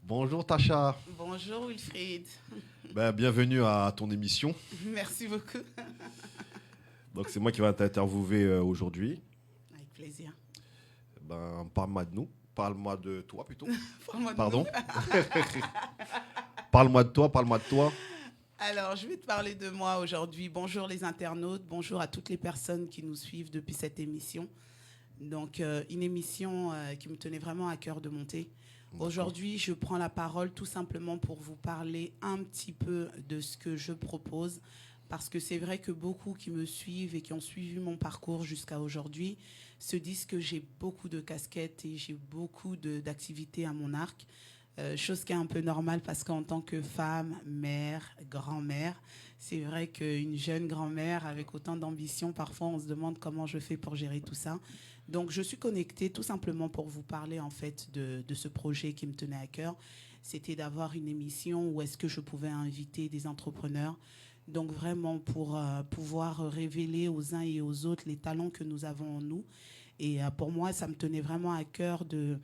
Bonjour Tacha. Bonjour Wilfried. Bienvenue à ton émission. Merci beaucoup. Donc c'est moi qui vais t'interviewer aujourd'hui. Avec plaisir. Parle-moi de nous. Parle-moi de toi plutôt. Parle-moi de Pardon. nous. Parle-moi de toi, parle-moi de toi. Alors, je vais te parler de moi aujourd'hui. Bonjour les internautes, bonjour à toutes les personnes qui nous suivent depuis cette émission. Donc, une émission qui me tenait vraiment à cœur de monter. Aujourd'hui, je prends la parole tout simplement pour vous parler un petit peu de ce que je propose, parce que c'est vrai que beaucoup qui me suivent et qui ont suivi mon parcours jusqu'à aujourd'hui se disent que j'ai beaucoup de casquettes et j'ai beaucoup d'activités à mon arc, chose qui est un peu normale parce qu'en tant que femme, mère, grand-mère, c'est vrai qu'une jeune grand-mère avec autant d'ambition, parfois on se demande comment je fais pour gérer tout ça. Donc, je suis connectée tout simplement pour vous parler en fait de ce projet qui me tenait à cœur. C'était d'avoir une émission où est-ce que je pouvais inviter des entrepreneurs. Donc, vraiment pour pouvoir révéler aux uns et aux autres les talents que nous avons en nous. Et pour moi, ça me tenait vraiment à cœur de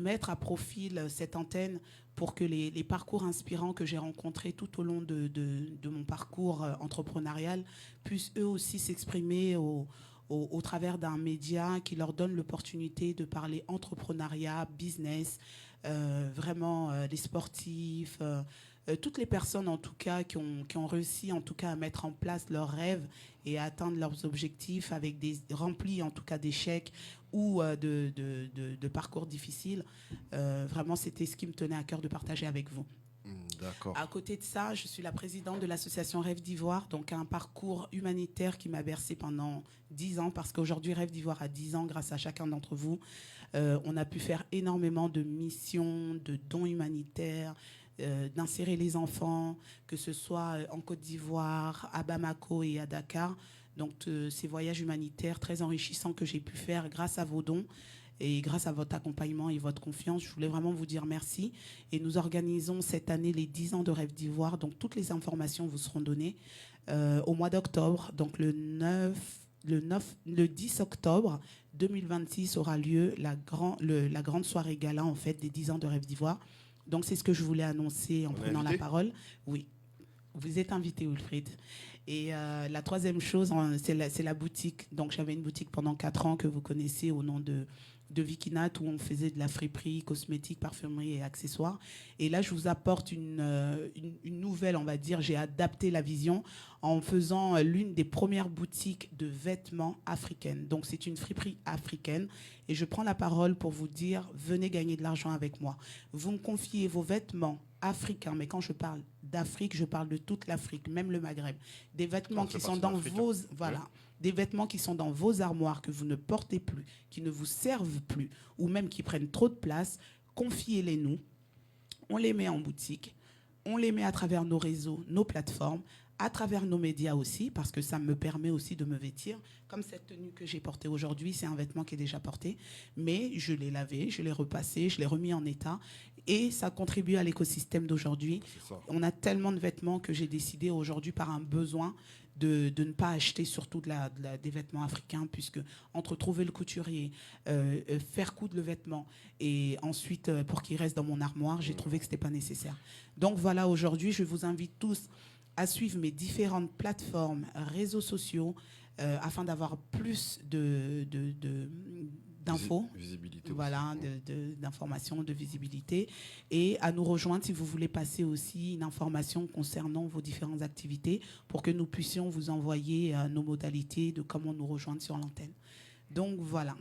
mettre à profil cette antenne pour que les parcours inspirants que j'ai rencontrés tout au long de mon parcours entrepreneurial puissent eux aussi s'exprimer au travers d'un média qui leur donne l'opportunité de parler entrepreneuriat, business, vraiment les sportifs, toutes les personnes en tout cas qui ont réussi en tout cas à mettre en place leurs rêves et à atteindre leurs objectifs avec des remplis en tout cas d'échecs ou de parcours difficiles. Vraiment, c'était ce qui me tenait à cœur de partager avec vous. D'accord. À côté de ça, je suis la présidente de l'association Rêve d'Ivoire, donc un parcours humanitaire qui m'a bercé pendant 10 ans, parce qu'aujourd'hui, Rêve d'Ivoire a 10 ans grâce à chacun d'entre vous. On a pu faire énormément de missions, de dons humanitaires, d'insérer les enfants, que ce soit en Côte d'Ivoire, à Bamako et à Dakar. Donc, ces voyages humanitaires très enrichissants que j'ai pu faire grâce à vos dons. Et grâce à votre accompagnement et votre confiance, je voulais vraiment vous dire merci. Et nous organisons cette année les 10 ans de Rêve d'Ivoire. Donc, toutes les informations vous seront données au mois d'octobre. Donc, le 10 octobre 2026 aura lieu la grande soirée gala, en fait, des 10 ans de Rêve d'Ivoire. Donc, c'est ce que je voulais annoncer en prenant la parole. Oui, vous êtes invité, Wilfried. Et la troisième chose, c'est la boutique. Donc, j'avais une boutique pendant 4 ans que vous connaissez au nom de Vikinat, où on faisait de la friperie, cosmétiques, parfumerie et accessoires. Et là, je vous apporte une nouvelle, on va dire. J'ai adapté la vision en faisant l'une des premières boutiques de vêtements africaines. Donc, c'est une friperie africaine. Et je prends la parole pour vous dire, venez gagner de l'argent avec moi. Vous me confiez vos vêtements africains, mais quand je parle d'Afrique, je parle de toute l'Afrique, même le Maghreb. Des vêtements qui sont dans vos... Voilà. Oui. Des vêtements qui sont dans vos armoires, que vous ne portez plus, qui ne vous servent plus, ou même qui prennent trop de place, confiez-les nous. On les met en boutique, on les met à travers nos réseaux, nos plateformes, à travers nos médias aussi, parce que ça me permet aussi de me vêtir. Comme cette tenue que j'ai portée aujourd'hui, c'est un vêtement qui est déjà porté, mais je l'ai lavé, je l'ai repassé, je l'ai remis en état, et ça contribue à l'écosystème d'aujourd'hui. On a tellement de vêtements que j'ai décidé aujourd'hui par un besoin de ne pas acheter surtout des vêtements africains, puisque entre trouver le couturier, faire coudre le vêtement et ensuite pour qu'il reste dans mon armoire, j'ai trouvé que ce n'était pas nécessaire. Donc voilà, aujourd'hui, je vous invite tous à suivre mes différentes plateformes, réseaux sociaux, afin d'avoir plus d'infos, visibilité, voilà, d'informations, de visibilité, et à nous rejoindre si vous voulez passer aussi une information concernant vos différentes activités pour que nous puissions vous envoyer nos modalités de comment nous rejoindre sur l'antenne. Donc voilà,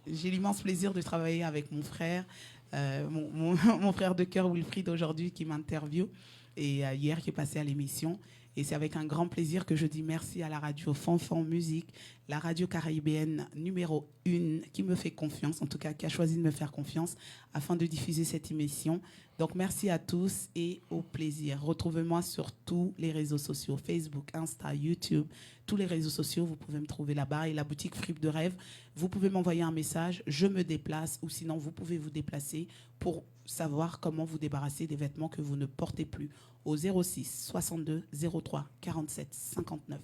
j'ai l'immense plaisir de travailler avec mon frère, mon frère de cœur Wilfried aujourd'hui qui m'interviewe, et hier qui est passé à l'émission. Et c'est avec un grand plaisir que je dis merci à la radio Fanfan Musique, la radio caribéenne numéro 1 qui me fait confiance, en tout cas qui a choisi de me faire confiance afin de diffuser cette émission. Donc merci à tous et au plaisir. Retrouvez-moi sur tous les réseaux sociaux, Facebook, Insta, YouTube, tous les réseaux sociaux, vous pouvez me trouver là-bas. Et la boutique Fripe de Rêve, vous pouvez m'envoyer un message, je me déplace, ou sinon vous pouvez vous déplacer pour savoir comment vous débarrasser des vêtements que vous ne portez plus au 06 62 03 47 59.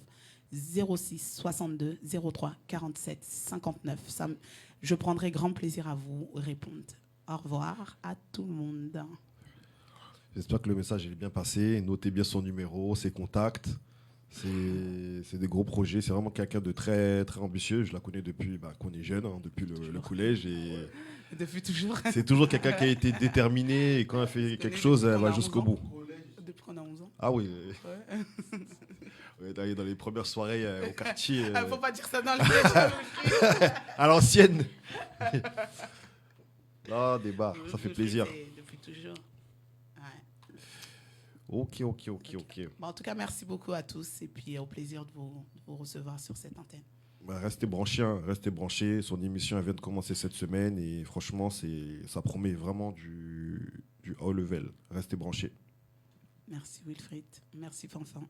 06 62 03 47 59. Je prendrai grand plaisir à vous répondre. Au revoir à tout le monde. J'espère que le message est bien passé. Notez bien son numéro, ses contacts. C'est des gros projets. C'est vraiment quelqu'un de très, très ambitieux. Je la connais depuis qu'on est jeune, hein, depuis le collège. Et Depuis toujours. c'est toujours quelqu'un qui a été déterminé. Et quand elle fait quelque chose, elle va jusqu'au bout. Depuis qu'on a 11 ans. Ah oui. Ouais. Ouais, dans les premières soirées au quartier. Faut pas dire ça dans le À l'ancienne. Ah, des bars, ça fait plaisir. Depuis toujours. Ouais. Ok. Bon, en tout cas, merci beaucoup à tous et puis au plaisir de vous recevoir sur cette antenne. Bah, restez branchés, hein, restez branchés. Son émission elle vient de commencer cette semaine et franchement, ça promet vraiment du haut level. Restez branchés. Merci Wilfried. Merci Fanfan.